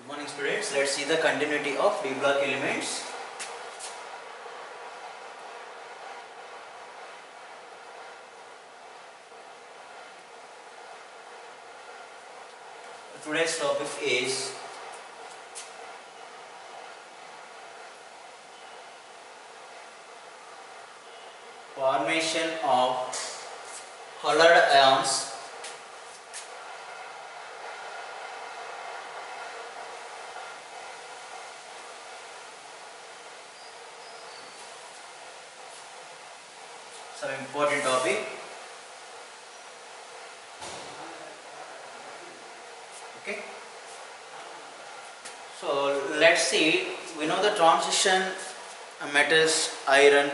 Good morning students, let's see the continuity of D block elements. Today's topic is formation of colored ions some important topic. Okay, so let's see, we know the transition metals iron,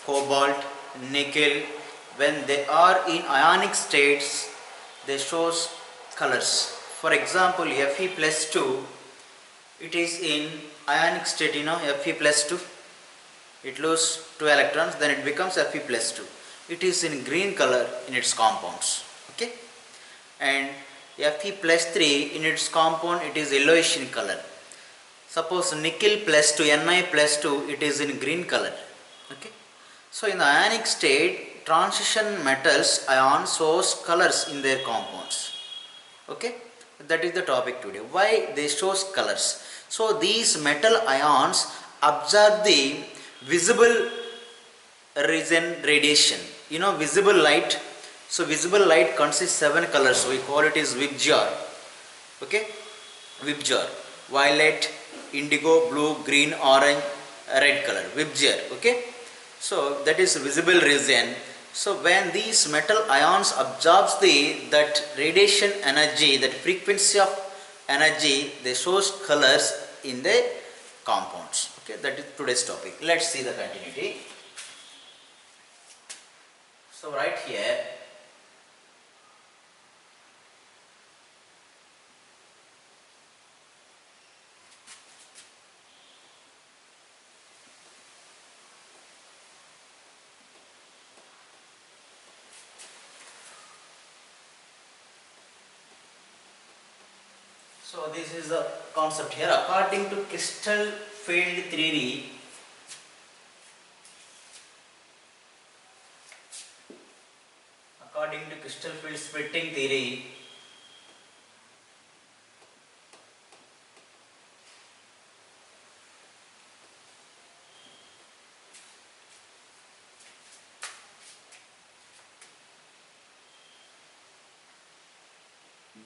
cobalt, nickel, when they are in ionic states they shows colors. For example, Fe plus 2, it is in ionic state, Fe plus 2, it loses 2 electrons, then it becomes Fe plus 2. It is in green color in its compounds. Okay, and Fe plus 3 in its compound it is yellowish in color. Suppose nickel plus 2, Ni plus 2, it is in green color. Okay, so in the ionic state, transition metals ions shows colors in their compounds. Okay, that is the topic today. Why they shows colors? So these metal ions absorb the visible region radiation. Visible light. So visible light consists 7 colors. We call it is VIBGYOR. Okay, VIBGYOR. Violet, indigo, blue, green, orange, red color. VIBGYOR. Okay. So that is visible region. So when these metal ions absorbs that radiation energy, that frequency of energy, they shows colors in the compounds. Okay, that is today's topic. Let's see the continuity. So right here, so this is the concept here. According to crystal field theory, crystal field splitting theory,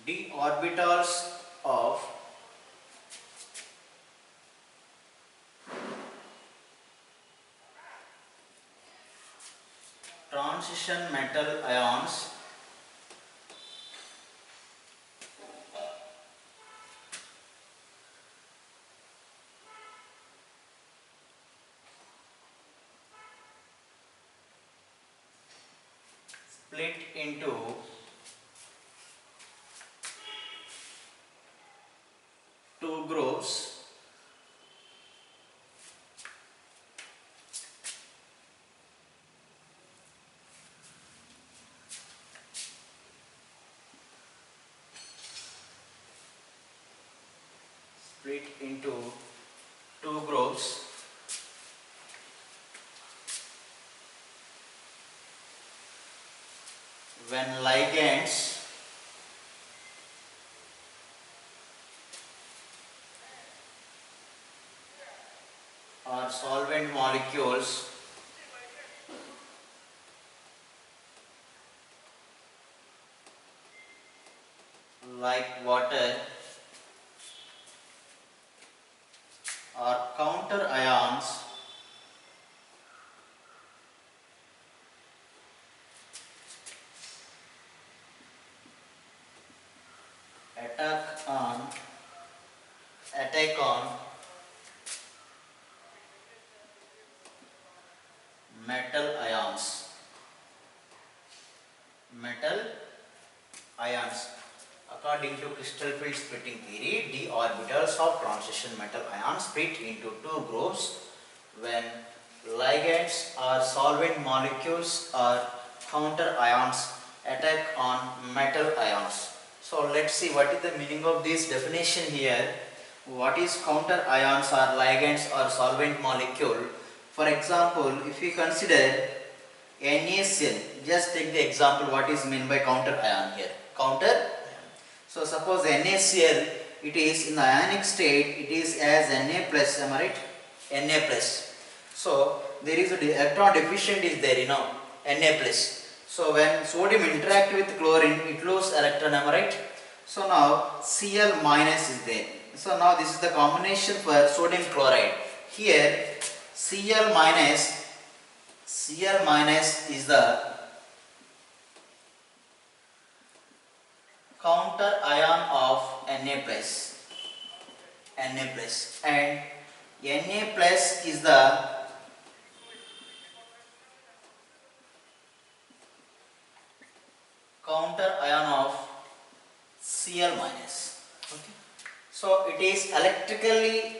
d orbitals of transition metal ions split into two groups when ligands or solvent molecules like water or counter ions attack on metal ions. According to crystal field splitting theory, d orbitals of transition metal ions split into two groups when ligands or solvent molecules or counter ions attack on metal ions. So let's see what is the meaning of this definition here. what is counter ions or ligands or solvent molecule? For example, if we consider NaCl, just take the example what is meant by counter ion here. Counter ion. So suppose NaCl, it is in the ionic state, it is as Na plus, am I right? Na plus. So there is a electron deficient is there, you know, Na plus. So when sodium interact with chlorine, it loses electron, am I right? So now Cl minus is there. So now this is the combination for sodium chloride. Here Cl minus is the counter ion of Na plus, and Na plus is the counter ion of Cl minus. Okay. So it is electrically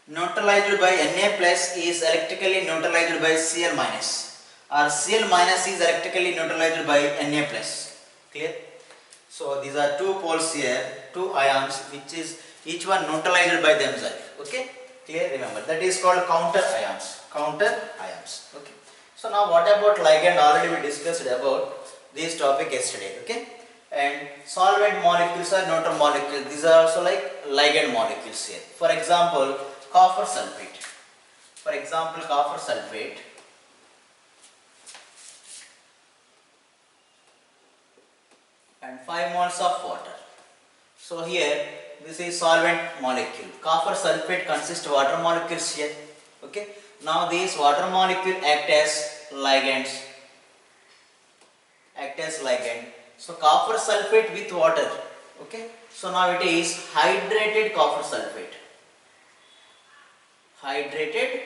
neutralized by Na plus is electrically neutralized by Cl minus, or Cl minus is electrically neutralized by Na plus. Clear? So these are two poles here, two ions, which is each one neutralized by themselves. Okay? Clear? Remember, that is called counter ions. Counter ions. Okay. So now what about ligand? Already we discussed about this topic yesterday. Okay? And solvent molecules are neutral molecules. These are also like ligand molecules here. For example, copper sulfate. For example, copper sulfate. And 5 moles of water. So here this is solvent molecule. Copper sulfate consists of water molecules here. Okay. Now these water molecules act as ligands. So copper sulfate with water. Okay. So now it is hydrated copper sulfate. Hydrated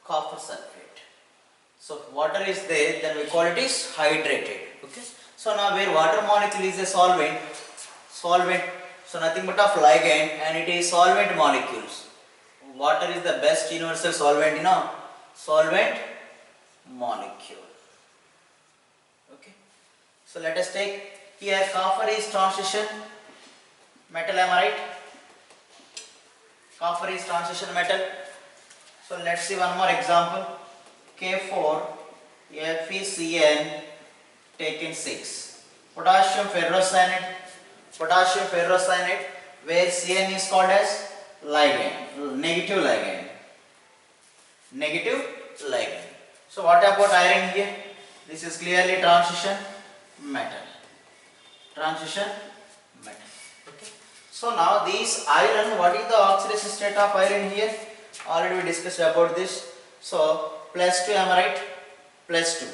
copper sulfate. So water is there, then we call it is hydrated. Okay. So now where water molecule is a solvent, so nothing but of ligand, and it is solvent molecules. Water is the best universal solvent, you know, solvent molecule. Okay. So let us take here copper is transition metal, am I right? Copper is transition metal. So let's see one more example. K4 FeCN taken 6. Potassium ferrocyanide, where Cn is called as ligand, negative ligand. So what about iron here? This is clearly transition metal. Okay. So now this iron, what is the oxidation state of iron here? Already we discussed about this. So +2, am I right? +2.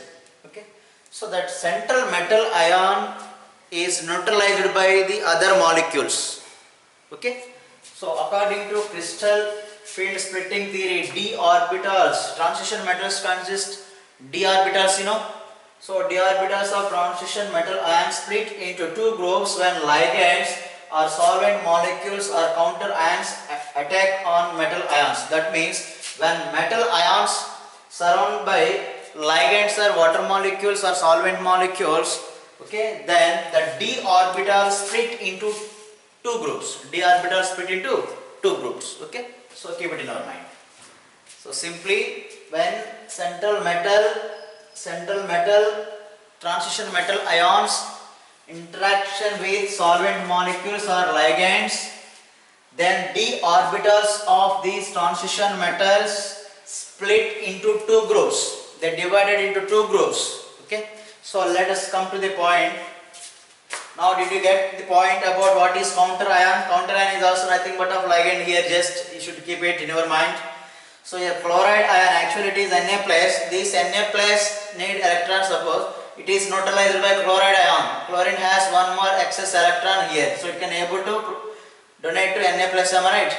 Okay. So that central metal ion is neutralized by the other molecules. Okay. So according to crystal field splitting theory, d orbitals, transition metals consist d orbitals, you know. So d orbitals of transition metal ions split into two groups when ligands or solvent molecules or counter ions attack on metal ions. That means when metal ions surrounded by ligands or water molecules or solvent molecules, okay, then the d orbital split into two groups. Okay. So keep it in our mind. So simply when central metal transition metal ions interaction with solvent molecules or ligands, then d orbitals of these transition metals split into two groups. They divided into two groups. Okay. So let us come to the point. Now did you get the point about what is counter ion? Counter ion is also nothing but of ligand here. Just you should keep it in your mind. So here chloride ion, actually it is Na plus. This Na plus need electron, suppose it is neutralized by chloride ion. Chlorine has one more excess electron here, so it can able to donate to Na plus, am I right?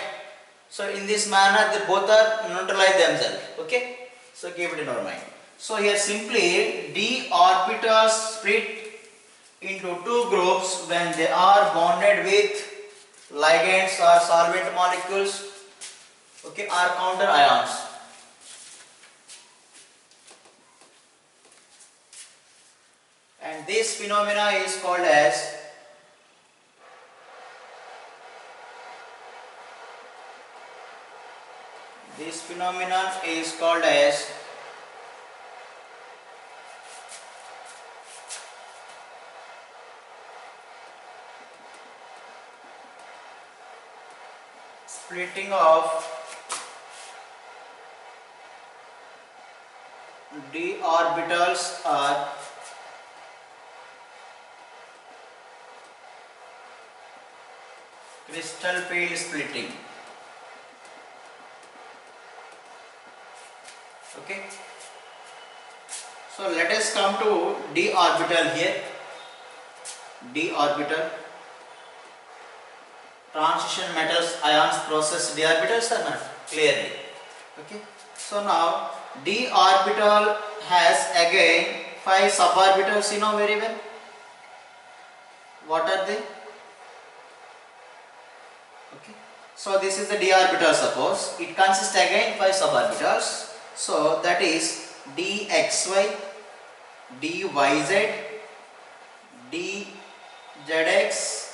So in this manner they both are neutralize themselves. Okay. So keep it in our mind. So here simply d orbitals split into two groups when they are bonded with ligands or solvent molecules, okay, or counter ions. and this phenomena is called as splitting of d orbitals or crystal field splitting. Okay, so let us come to d orbital here. D orbital, transition metals ions process d orbitals or not? Clearly. Okay, so now d orbital has again 5 suborbitals, you know very well. What are they? Okay, so this is the d orbital. Suppose it consists again 5 suborbitals. So that is dxy, dyz, dzx,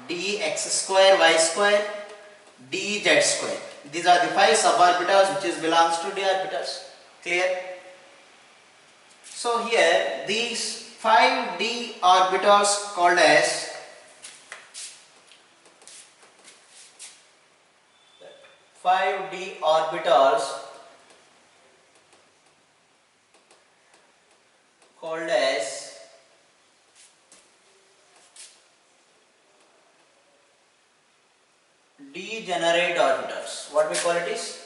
dx square y square, dz square. These are the 5 suborbitals which belongs to d orbitals. Clear? So here these 5 d orbitals called as five d orbitals called as degenerate orbitals. What we call it is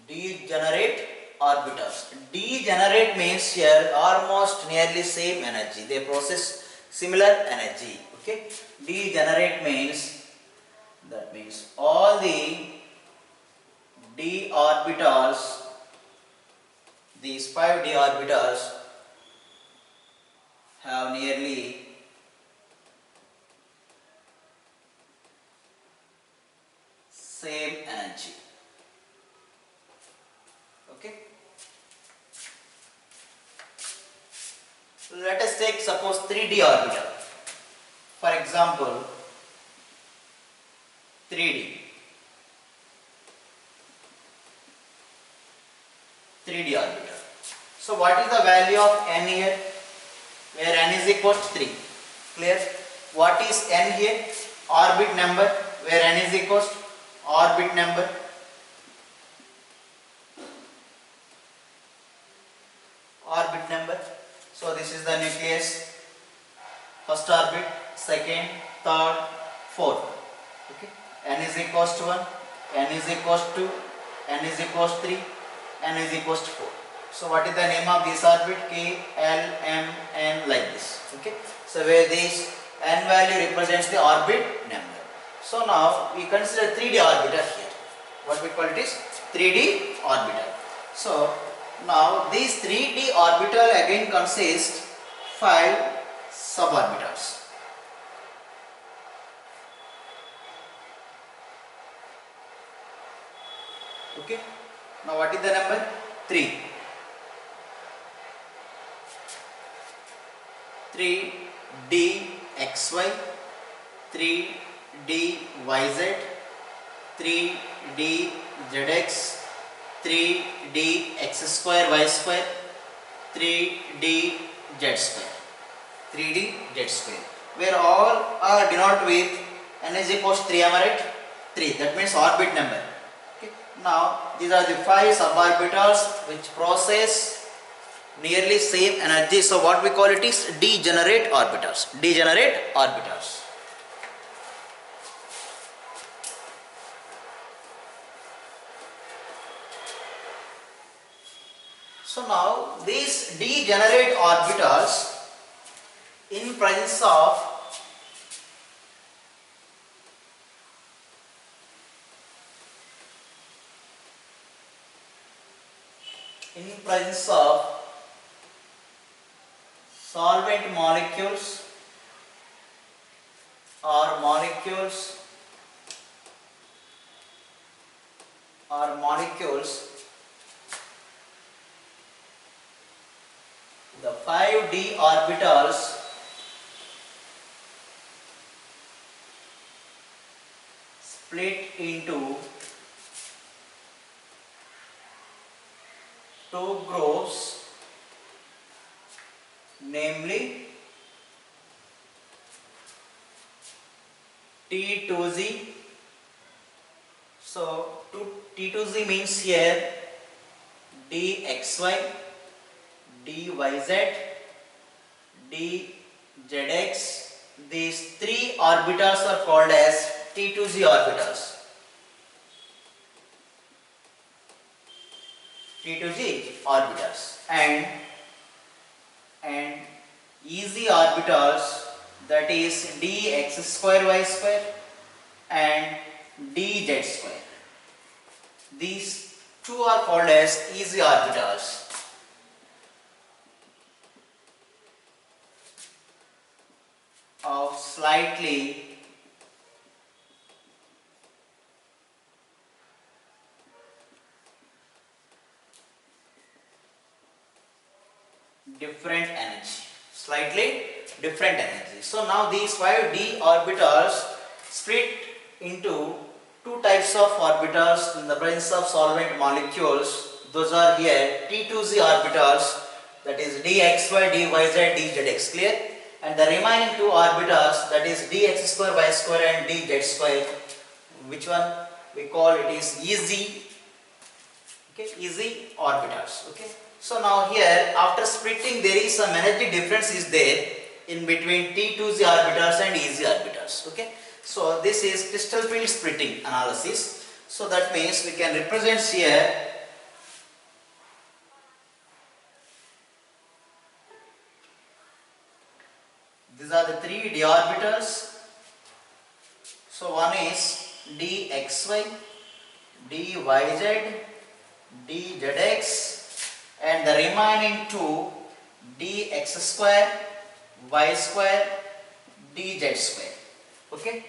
degenerate orbitals. Degenerate means here almost nearly same energy. They process similar energy. Okay. Degenerate means, that means all the d orbitals, these 5 d orbitals have nearly same energy. Okay. Let us take suppose 3d orbital. For example, 3d. 3d orbital. So what is the value of n here? Where n is equal to 3. Clear? What is n here? Orbit number. Where n is equal to orbit number. Orbit number. So this is the nucleus. First orbit, second, third, fourth. Okay. N is equal to 1, n is equal to 2, n is equal to 3, n is equal to 4. So what is the name of this orbit? K, L, M, N, like this. Okay. So where this n value represents the orbit number. So now we consider 3d orbital here. What we call it is 3d orbital. So now these 3d orbital again consist 5 suborbitals. Okay. Now what is the number? 3. 3dxy, 3dyz, 3dzx, 3dx square y square, 3dz square. 3dz square. Where all are denoted with n is equal to 3, am I right? 3. That means orbit number. Okay. Now these are the 5 suborbitals which process nearly same energy. So what we call it is degenerate orbitals. Degenerate orbitals. So now these degenerate orbitals in presence of solvent molecules or molecules The 5d orbitals split into two groups, namely T2z. So T2z means here dxy, dyz, dzx. These three orbitals are called as T2z orbitals. T2z orbitals and easy orbitals, that is dx square y square and dz square. These two are called as easy orbitals. Of slightly different energy. Slightly different energy. So now these 5d orbitals split into two types of orbitals in the presence of solvent molecules. Those are here T2z orbitals, that is dxy, dyz, dzx, clear? And the remaining two orbitals, that is dx square, y square and dz square, which one we call it is easy, okay, easy orbitals, okay. So now here after splitting there is some energy difference is there in between T2z orbitals and easy orbitals, okay. So this is crystal field splitting analysis. So that means we can represent here these are the three d orbitals. So one is dxy, dyz, dzx, and the remaining two dx square, y square, dz square, okay.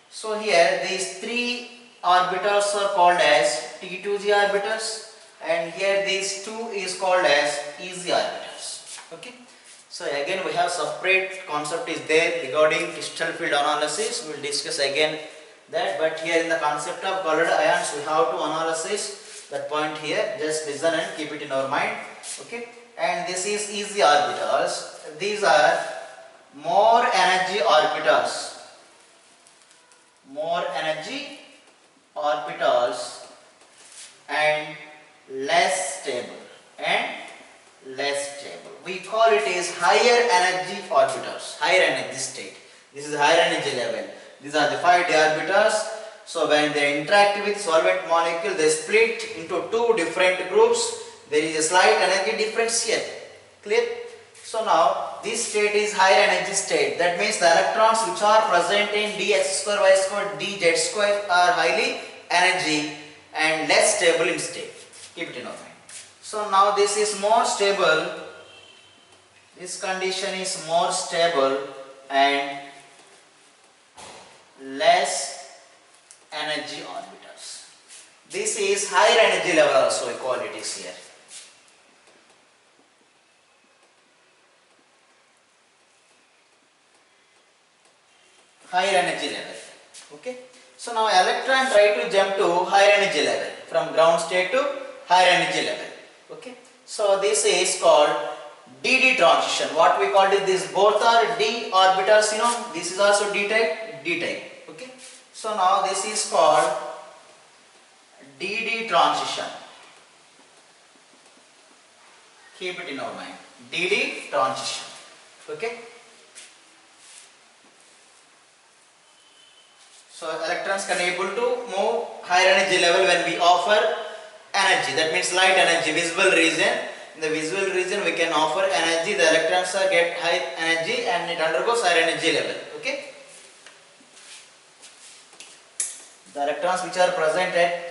So here these three orbitals are called as T2z orbitals, and here these two is called as easy orbitals, okay. So again we have separate concept is there regarding crystal field analysis. We will discuss again that, but here in the concept of colored ions we have to analysis that point here. Just listen and keep it in our mind, okay. And this is easy orbitals. These are more energy orbitals, and less stable we call it is higher energy orbitals, higher energy state. This is higher energy level. These are the 5d orbitals. So when they interact with solvent molecule, they split into two different groups. There is a slight energy difference here, clear? So now this state is higher energy state. That means the electrons which are present in dx square, y square, dz square are highly energy and less stable in state. Keep it in our mind. So now this is more stable. This condition is more stable and less energy orbitals. This is higher energy level also, we call it is here. Higher energy level, okay. So now electron try to jump to higher energy level, from ground state to higher energy level, okay. So this is called dd transition. What we called it, these both are d orbitals, this is also d type, okay. So now this is called dd transition. Keep it in our mind, dd transition, okay. So electrons can able to move higher energy level when we offer energy, that means light energy, visible region. In the visual region we can offer energy, the electrons are get high energy and it undergoes higher energy level, okay. The electrons which are present at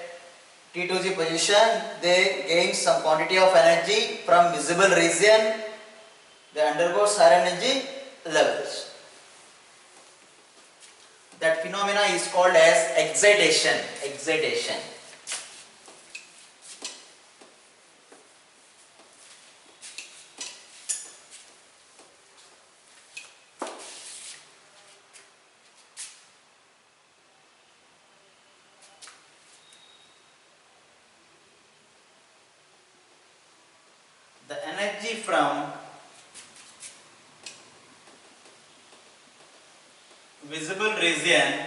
T2z position, they gain some quantity of energy from visible region, they undergo higher energy levels. That phenomena is called as excitation. energy from visible region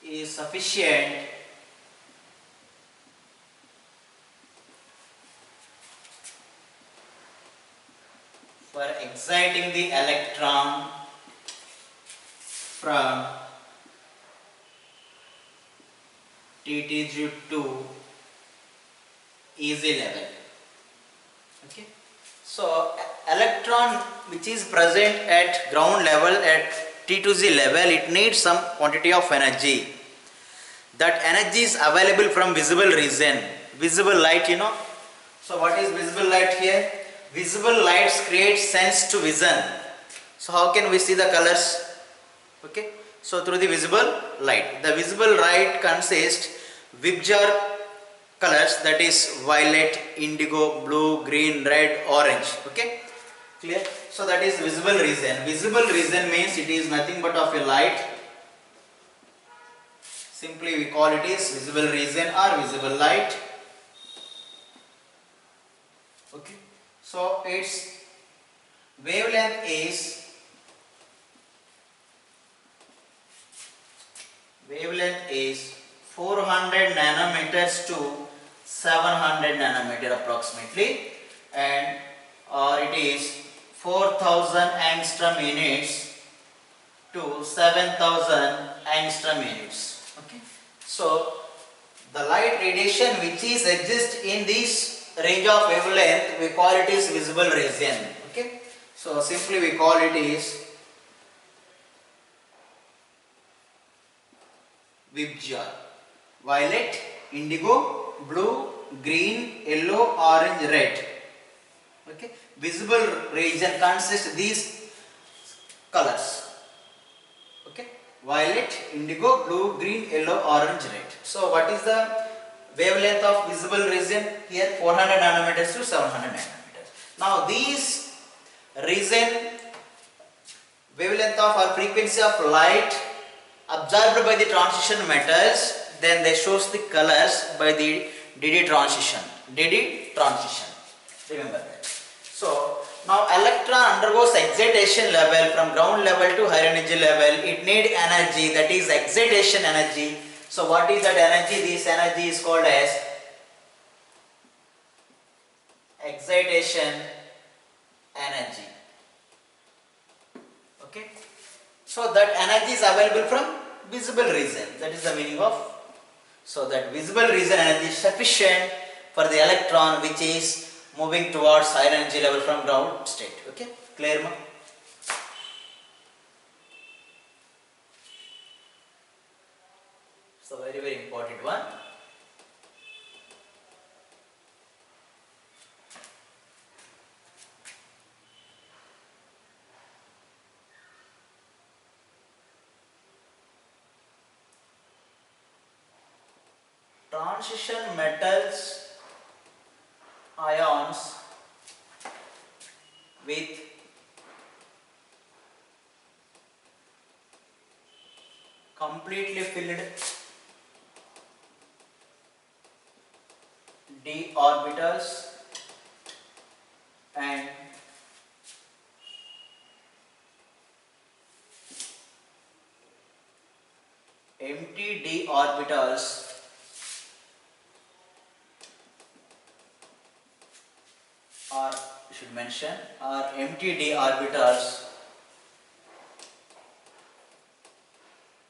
is sufficient for exciting the electron from T0 to easy level. Okay. So electron which is present at ground level at T2Z level, it needs some quantity of energy. That energy is available from visible region. Visible light, you know. So what is visible light here? Visible lights create sense to vision. So how can we see the colors? Okay. So through the visible light. The visible light consists Vibgyor colors, that is violet, indigo, blue, green, red, orange. Okay. Clear? So that is visible region. Visible region means it is nothing but of a light. Simply we call it is visible region or visible light. Okay. So its wavelength is 400 nanometers to 700 nanometer approximately, and or it is 4000 angstrom units to 7000 angstrom units. Okay. So the light radiation which is exists in this range of wavelength, we call it is visible region. Okay. So simply we call it is Vibgyor. Violet, indigo, blue, green, yellow, orange, red. Okay. Visible region consists these colors. Okay. Violet, indigo, blue, green, yellow, orange, red. So what is the wavelength of visible region? Here 400 nanometers to 700 nanometers. Now these region wavelength of or frequency of light absorbed by the transition metals, then they shows the colors by the DD transition. DD transition. Remember that. So now electron undergoes excitation level from ground level to higher energy level. It need energy, that is excitation energy. So what is that energy? This energy is called as excitation energy. Okay. So that energy is available from visible region. That is the meaning of. So that visible region energy is sufficient for the electron which is moving towards higher energy level from ground state. Okay. Clear, ma? So very, very important one. Transition metals ions with completely filled d orbitals and empty d orbitals or should mention are empty d orbitals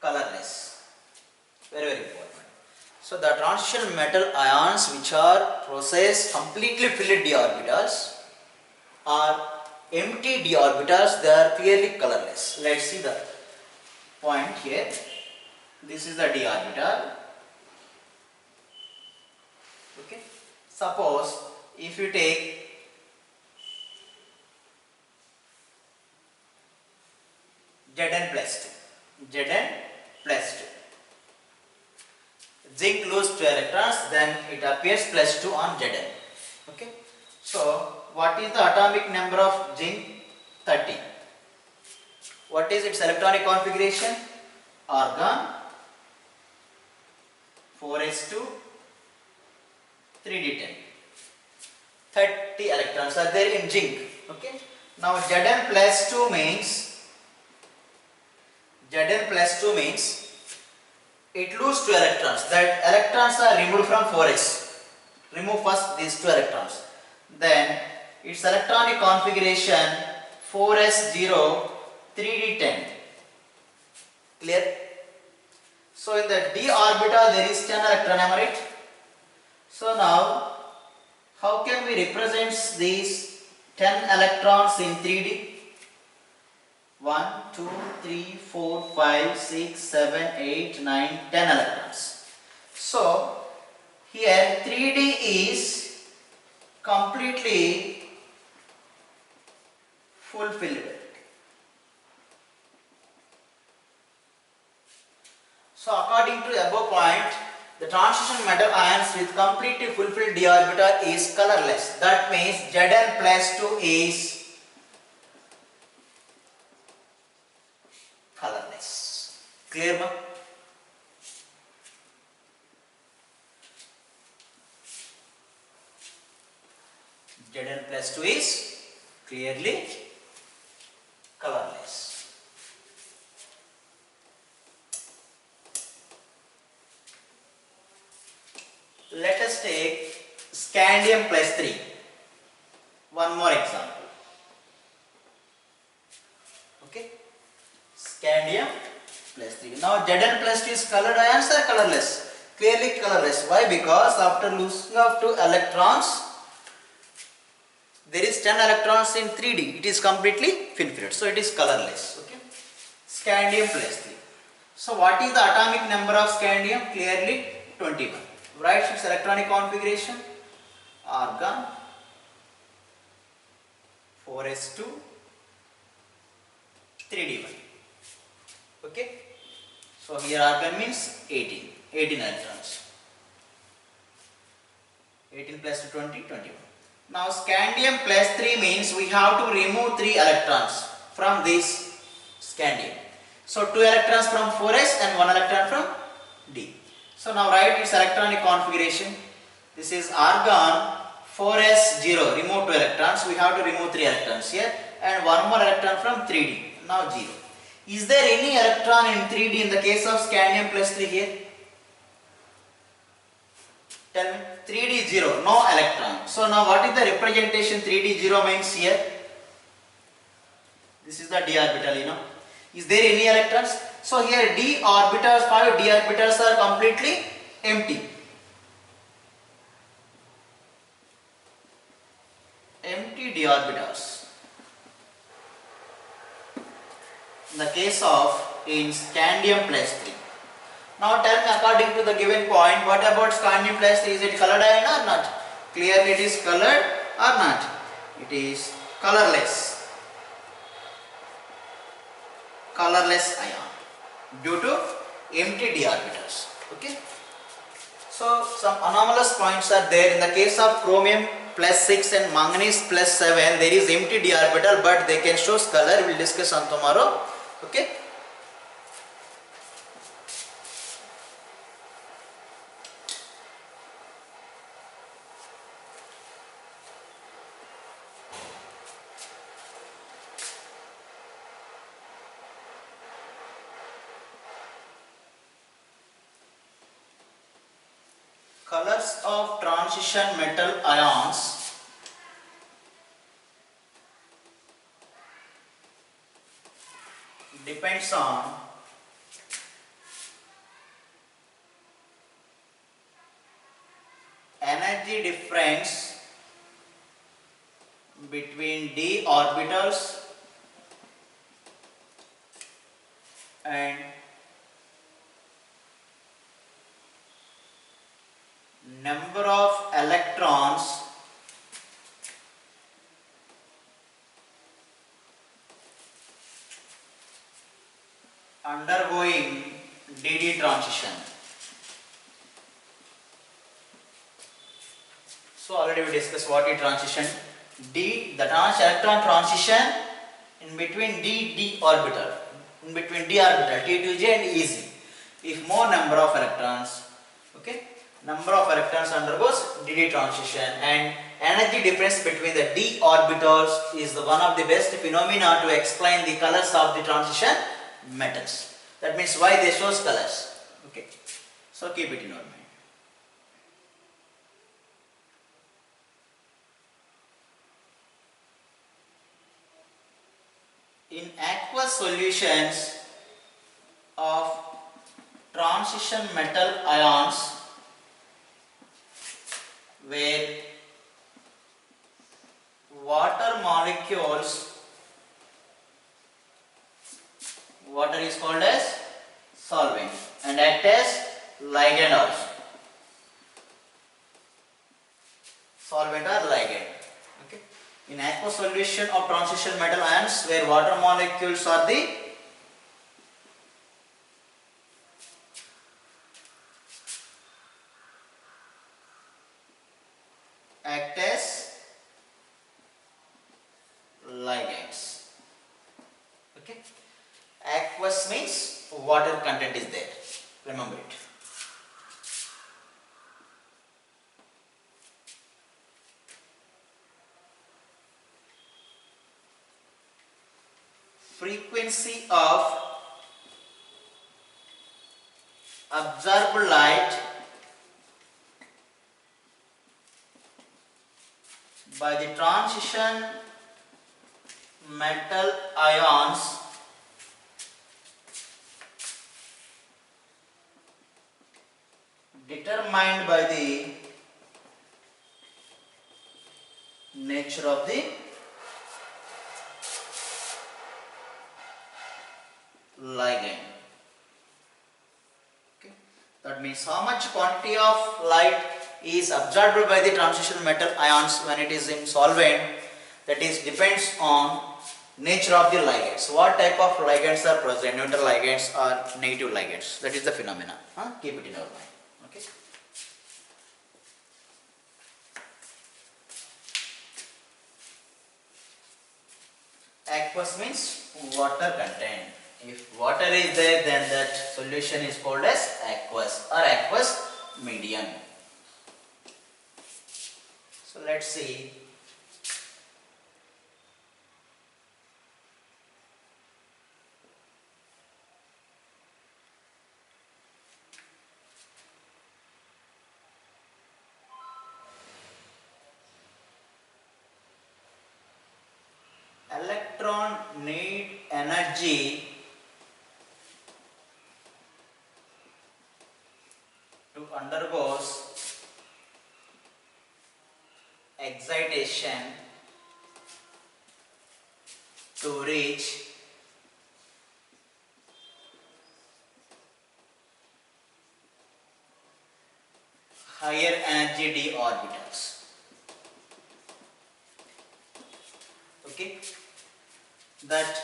colorless. Very, very important. So the transition metal ions which are processed completely filled d orbitals or empty d orbitals, they are clearly colorless. Let's see the point here. This is the d orbital. Okay. Suppose if you take Zn plus 2, Zn plus 2. Zinc loses 2 electrons, then it appears plus 2 on Zn. Okay. So what is the atomic number of zinc? 30. What is its electronic configuration? argon, 4s2, 3d10. 30 electrons are there in zinc. Okay. Now Zn plus 2 means it loses 2 electrons. That electrons are removed from 4s. Remove first these 2 electrons. Then its electronic configuration 4s0, 3d10. Clear? So in the d orbital there is 10 electron, am I right? So now how can we represent these 10 electrons in 3D? 1, 2, 3, 4, 5, 6, 7, 8, 9, 10 electrons. So here 3D is completely fulfilled. So according to the above point, the transition metal ions with completely fulfilled d orbital is colorless. That means Zn plus 2 is colorless. Clear, ma? Zn plus 2 is clearly colorless. Let us take scandium plus 3. One more example. Okay. Scandium plus 3. Now Zn plus 2 is colored ions or colorless? Clearly colorless. Why? Because after losing of 2 electrons, there is 10 electrons in 3D. It is completely fulfilled. So it is colorless. Okay. Scandium plus 3. So what is the atomic number of scandium? Clearly 21. Write its electronic configuration. Argon, 4s2, 3d1. Okay. So here argon means 18 electrons. 18 plus 2, 20, 21. Now scandium plus 3 means we have to remove 3 electrons from this scandium. So 2 electrons from 4s and 1 electron from D. So now write its electronic configuration. This is argon 4s0, remove 2 electrons. We have to remove 3 electrons here and 1 more electron from 3d. Now 0. Is there any electron in 3d in the case of scandium plus 3 here? Tell me. 3d 0, no electron. So now what is the representation 3d 0 means here? This is the d orbital, you know. Is there any electrons? So here d orbitals, 5 d orbitals are completely empty. Empty d orbitals. In the case of in scandium plus 3. Now tell me according to the given point, what about scandium plus 3? Is it colored ion or not? Clearly it is colored or not? It is colorless. Colorless ion due to empty d orbitals. Okay. So some anomalous points are there. In the case of chromium plus 6 and manganese plus 7, there is empty d orbital, but they can show color. We will discuss on tomorrow. Okay. Colors of transition metal ions depends on energy difference between d orbitals and number of electrons undergoing dd transition. So already we discussed what is transition. D, the electron transition in between d orbital. in between d orbital T2J and EZ. If more number of electrons, okay, number of electrons undergoes dd transition, and energy difference between the d orbitals is the one of the best phenomena to explain the colors of the transition metals. That means why they shows colors. Okay, so keep it in your mind. In aqueous solutions of transition metal ions where water molecules, water is called as solvent and act as ligand also. Solvent or ligand. Okay. In aqueous solution of transition metal ions where water molecules are the act as ligands. Okay. Aqueous means water content is there. Remember it. Frequency of absorbed light by the transition metal ions determined by the nature of the ligand. Okay. That means how much quantity of light is absorbed by the transition metal ions when it is in solvent, that is depends on nature of the ligands. What type of ligands are present, neutral ligands or negative ligands, that is the phenomena. Keep it in our mind. Okay. Aqueous means water content. If water is there, then that solution is called as aqueous or aqueous medium. So let's see. Electron need energy to undergoes excitation to reach higher energy d orbitals. Okay, that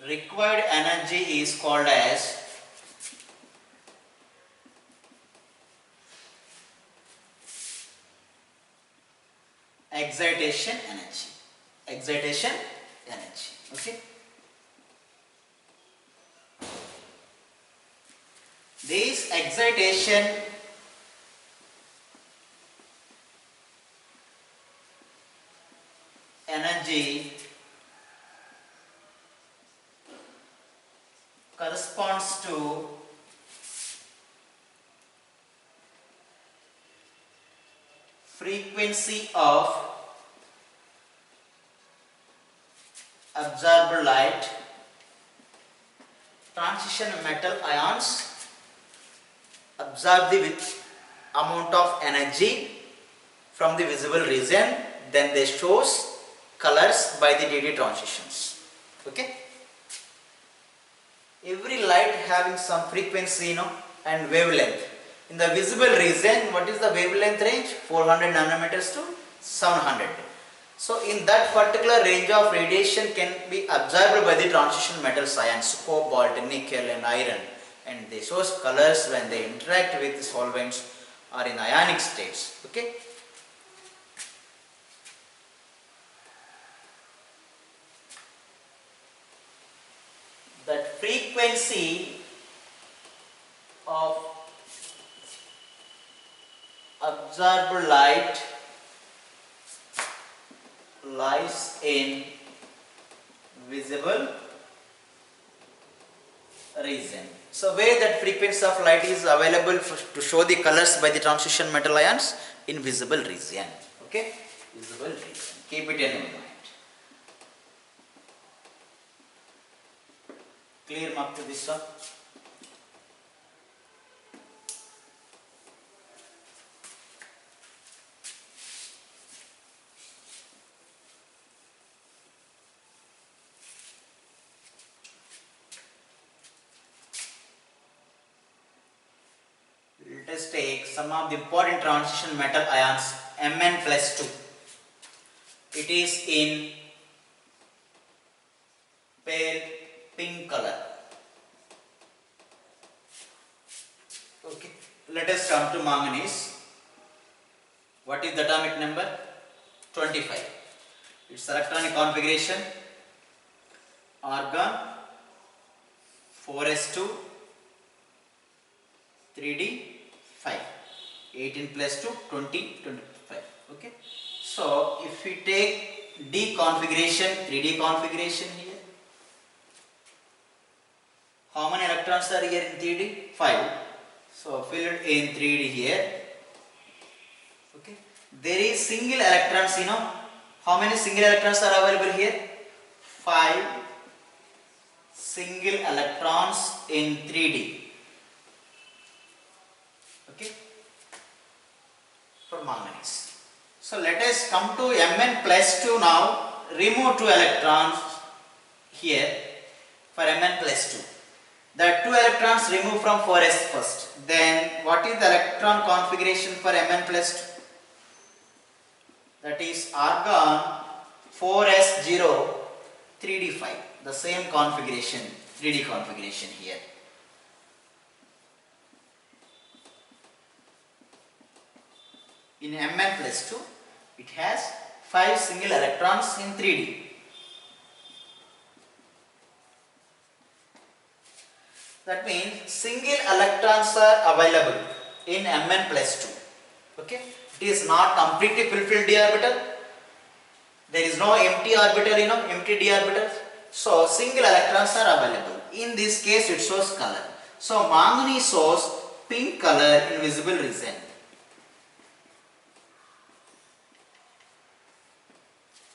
required energy is called as excitation energy. Excitation energy. Okay. This excitation energy corresponds to frequency of absorbed light. Transition metal ions absorb the amount of energy from the visible region, then they shows colors by the DD transitions. Okay. Every light having some frequency, and wavelength. In the visible region, what is the wavelength range? 400 nanometers to 700. So in that particular range of radiation can be absorbed by the transition metal ions, cobalt, nickel and iron, and they shows colors when they interact with the solvents or in ionic states. Okay. frequency of observed light lies in visible region. So where that frequency of light is available to show the colors by the transition metal ions? In visible region. Okay, visible region. Keep it in mind. Clear up to this one? Let us take some of the important transition metal ions Mn+2. It is in pale pink color. Okay. Let us come to manganese. What is the atomic number? 25. Its electronic configuration: argon 4s2 3d5. 18 plus 2 20 25. Okay. So if we take D configuration, 3D configuration here, how many electrons are here in 3D? 5. So filled in 3D here. Okay. There is single electrons, how many single electrons are available here? 5 single electrons in 3D. Okay, for manganese. So let us come to Mn+2 now. Remove 2 electrons here for Mn+2. The 2 electrons removed from 4s first. Then what is the electron configuration for Mn+2? That is argon 4s0 3d5. The same configuration, 3d configuration here. In Mn+2, it has 5 single electrons in 3D. That means single electrons are available in Mn+2. Okay, it is not completely fulfilled d orbital. There is no empty orbital, empty d orbital. So single electrons are available. In this case, it shows color. So manganese shows pink color in visible region.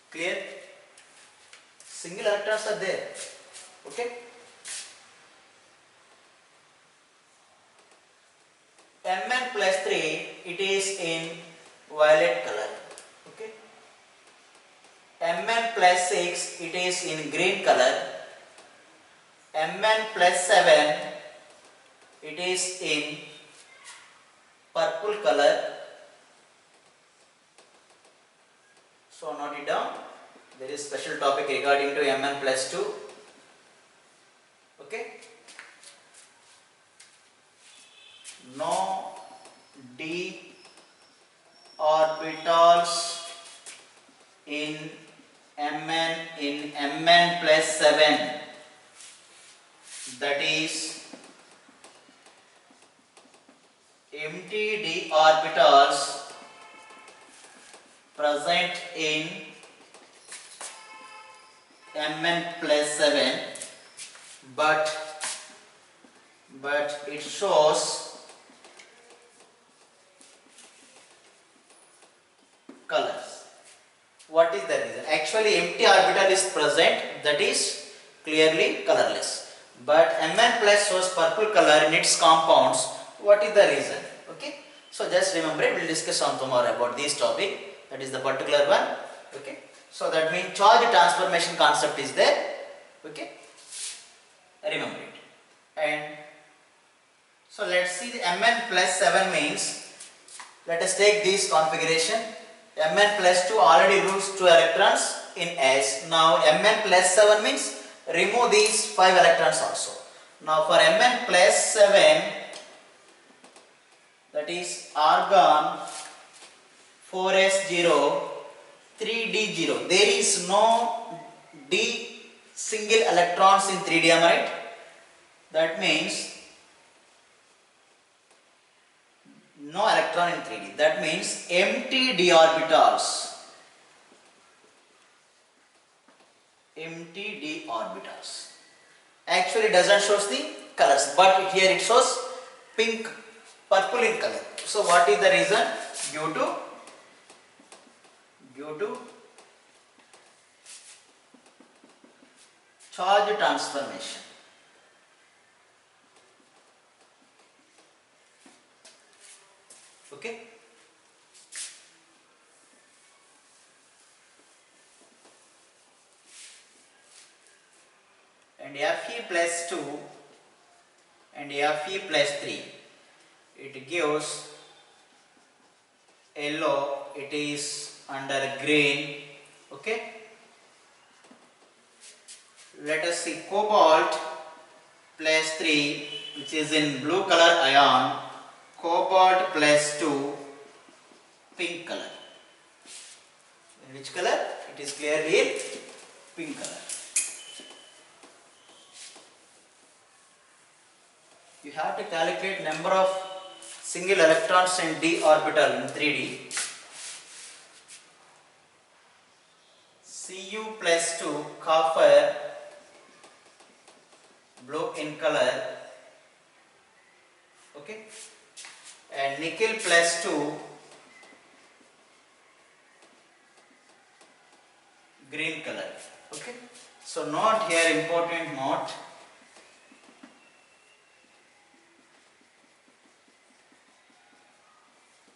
Clear? Single electrons are there. Okay. Mn+3, it is in violet color. Okay. Mn+6, it is in green color. Mn+7, it is in purple color. So note it down. There is special topic regarding to Mn+2. Okay. No d orbitals in Mn+7. That is empty d orbitals present in Mn+7, but it shows colors. What is the reason? Actually, empty orbital is present, that is clearly colorless. But Mn+ shows purple color in its compounds. What is the reason? Okay. So just remember it. We will discuss on tomorrow about this topic. That is the particular one. Okay. So that means charge transformation concept is there. Okay. Remember it. And so let's see the Mn+7 means. Let us take this configuration. Mn+2 already lose 2 electrons in S. Now Mn+7 means remove these 5 electrons also. Now for Mn+7, that is argon 4s0 3d0. There is no d single electrons in 3d, am I right? That means no electron in 3D. That means empty d orbitals. Empty d orbitals. Actually doesn't show the colors, but here it shows pink, purple in color. So what is the reason? Due to charge transformation. Okay. And Fe plus 2 and Fe plus 3, it gives yellow, it is under green. Okay. Let us see cobalt plus 3, which is in blue color ion, cobalt plus 2, pink color. In which color? It is clearly in pink color. You have to calculate number of single electrons in d orbital in 3D. Cu plus 2, copper, blue in color. Okay. And nickel plus 2, green color. Okay. So note here, important note.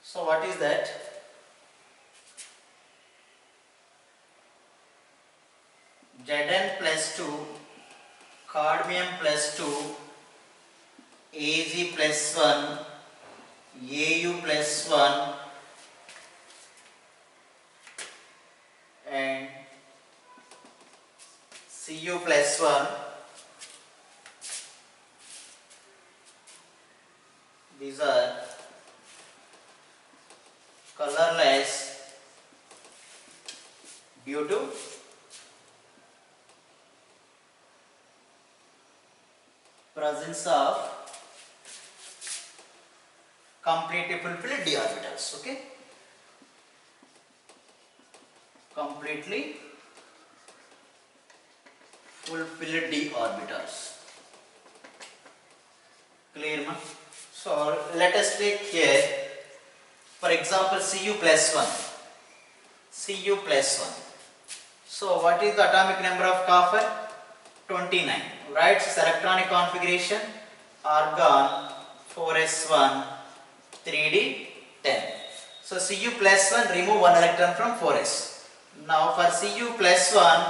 So what is that? Zn plus 2, cadmium plus 2, Ag plus 1, Au plus 1, and Cu plus 1. These are colorless due to presence of completely fulfilled d orbitals. Okay. Completely fulfilled d orbitals. Clear, ma? So let us take here, for example, Cu plus 1. Cu plus 1. So what is the atomic number of copper? 29. Right? Its electronic configuration, argon 4s1, 3d 10. So Cu plus 1, remove one electron from 4s. Now for Cu plus 1,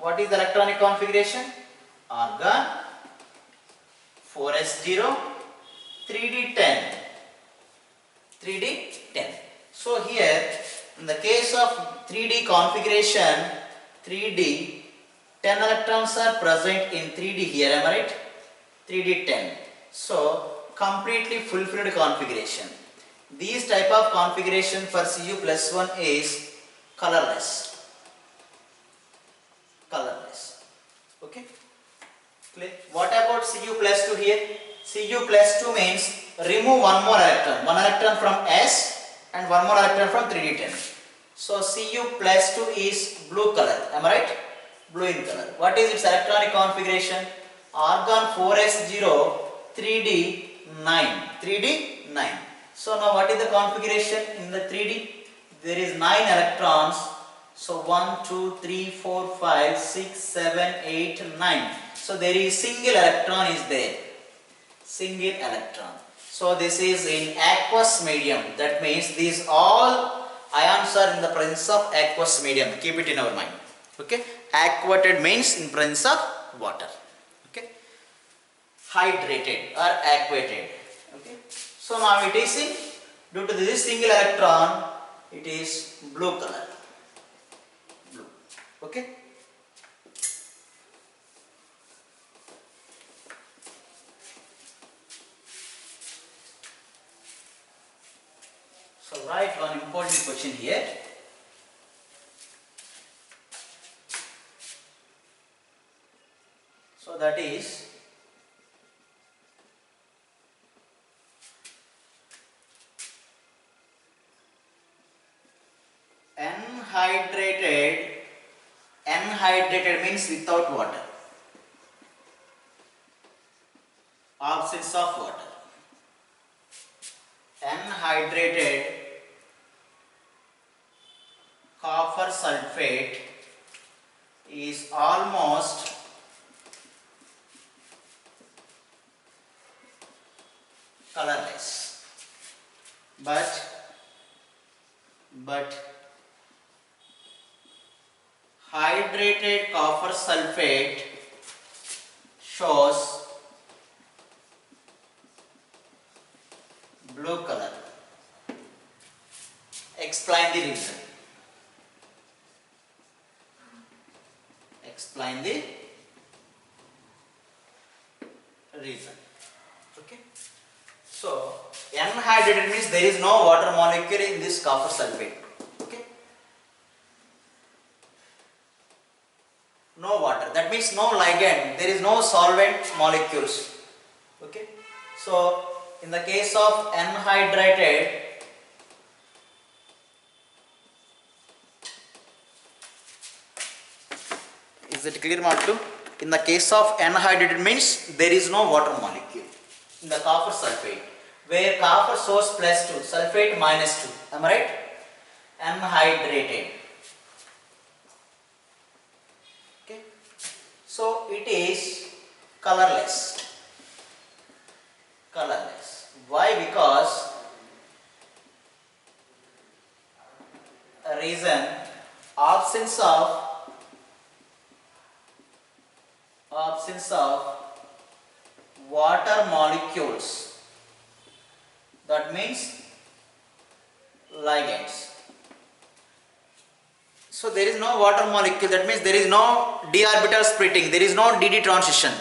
what is the electronic configuration? Argon 4s0, 3d10. 3d10. So here, in the case of 3d configuration, 3d, 10 electrons are present in 3d here, am I right? 3d10. So completely fulfilled configuration. These type of configuration for Cu plus 1 is colorless. Colorless. Okay. Clear? What about Cu plus 2 here? Cu plus 2 means remove one more electron. One electron from S and one more electron from 3d10. So Cu plus 2 is blue color. Am I right? Blue in color. What is its electronic configuration? Argon 4s0, 3d9. 3d9. So now what is the configuration in the 3d? There is 9 electrons. So 1, 2, 3, 4, 5, 6, 7, 8, 9. So there is single electron is there. Single electron. So this is in aqueous medium. That means these all ions are in the presence of aqueous medium. Keep it in our mind. Okay. Aquated means in presence of water. Okay. Hydrated or aquated. Okay. So now it is in, due to this single electron, it is blue color. Blue. Okay. So write one important question here. So that is Anhydrated means without water. Absence of water. Anhydrated copper sulfate is almost colorless, but hydrated copper sulfate shows blue color. Explain the reason. Explain the reason. Okay. So anhydrated means there is no water molecule in this copper sulfate. Okay. No water. That means no ligand. There is no solvent molecules. Okay. So in the case of anhydrated, is it clear, Mattu? In the case of anhydrated means there is no water molecule in the copper sulfate, where copper source +2, sulfate -2. Am I right? Anhydrated. Okay. So it is colorless. Colorless. Why? Because a reason, absence of water molecules. That means ligands. So there is no water molecule. That means there is no d orbital splitting. There is no dd transition.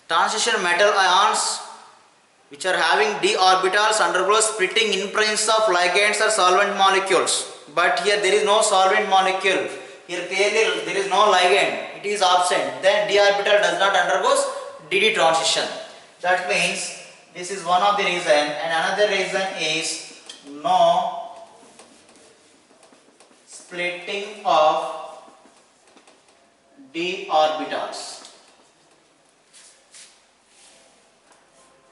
Transition metal ions which are having d orbitals undergo splitting in presence of ligands or solvent molecules. But here there is no solvent molecule. Here clearly there is no ligand. It is absent. Then d orbital does not undergo dd transition. That means this is one of the reason, and another reason is no splitting of d orbitals.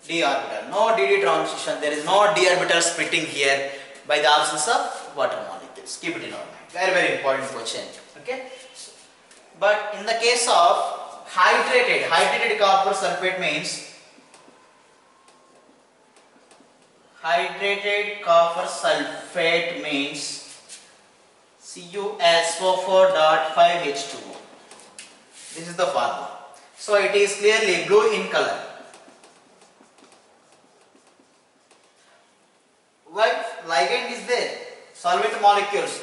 D orbital, no dd transition. There is no d orbital splitting here by the absence of water molecules. Keep it in our mind. Very, very important question. Okay. But in the case of hydrated copper sulfate means CuSO4.5H2O. This is the formula. So it is clearly blue in color. Why? Ligand is there, solvent molecules.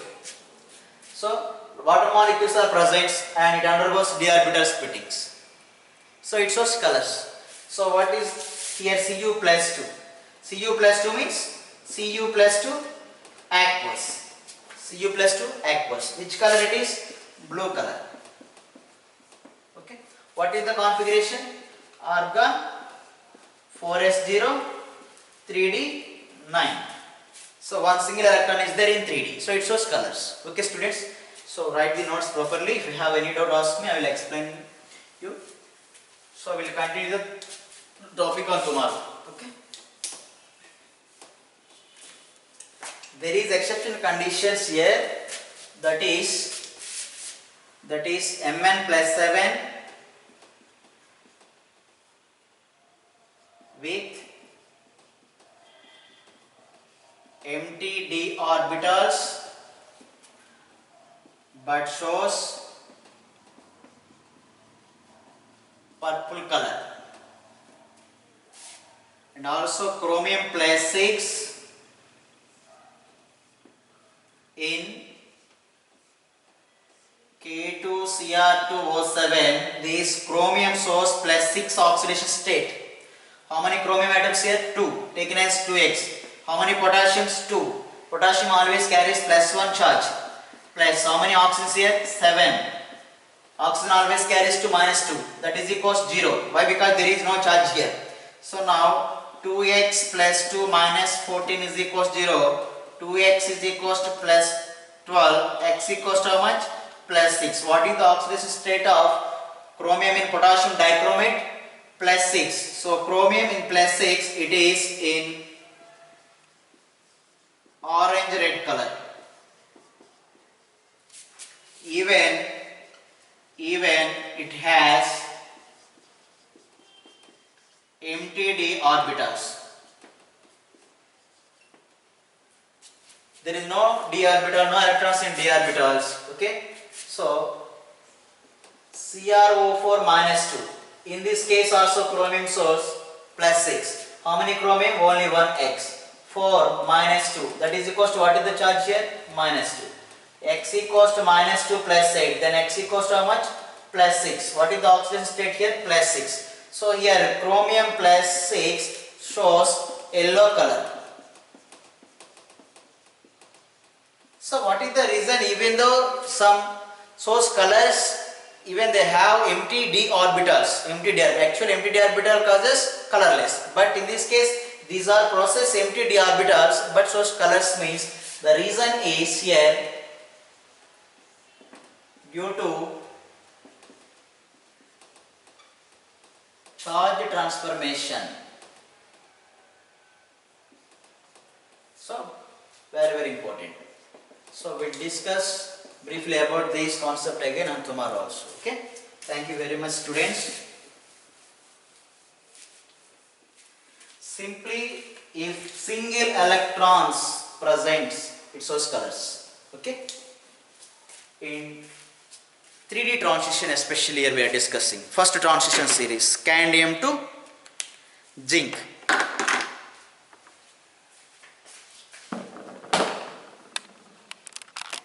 So water molecules are present and it undergoes d orbital splittings. So it shows colors. So what is here? Cu+2. Cu+2 means Cu+2 aqueous. Cu+2 aqueous. Which color it is? Blue color. Okay. What is the configuration? Argon 4s0 3d9. So one single electron is there in 3d. So it shows colors. Okay, students. So write the notes properly. If you have any doubt, ask me. I will explain you. So we will continue the topic on tomorrow. Okay. There is exception conditions here. That is Mn+7 with empty d orbitals but shows purple color, and also chromium+6 in K2Cr2O7. This chromium shows +6 oxidation state. How many chromium atoms here? 2, taken as 2x. How many potassiums? 2. Potassium always carries +1 charge. Plus how many oxygens here? 7. Oxygen always carries to -2. That is equals 0. Why? Because there is no charge here. So now 2x plus 2 minus 14 is equals 0. 2x is equals to plus 12 12, X equals to how much? Plus 6. What is the oxidation state of chromium in potassium dichromate? Plus 6. So chromium in plus 6, it is in orange red color. Even it has empty d orbitals. There is no d orbital, no electrons in d orbitals. Okay, so CrO4 minus 2. In this case also chromium source plus 6. How many chromium? Only one X. 4 minus 2. That is equals to what is the charge here? Minus 2. X equals to minus 2 plus 8. Then X equals to how much? Plus 6. What is the oxidation state here? Plus 6. So here chromium plus 6 shows yellow color. So what is the reason? Even though some source colors, even they have empty d orbitals, actual empty d orbital causes colorless. But in this case, these are process empty d orbitals, but source colors means the reason is here due to charge transformation. So very important. So we'll discuss briefly about this concept again on tomorrow also. Okay. Thank you very much, students. Simply, if single electrons presents, it shows colors. Okay. In 3D transition, especially here we are discussing first transition series, scandium to zinc.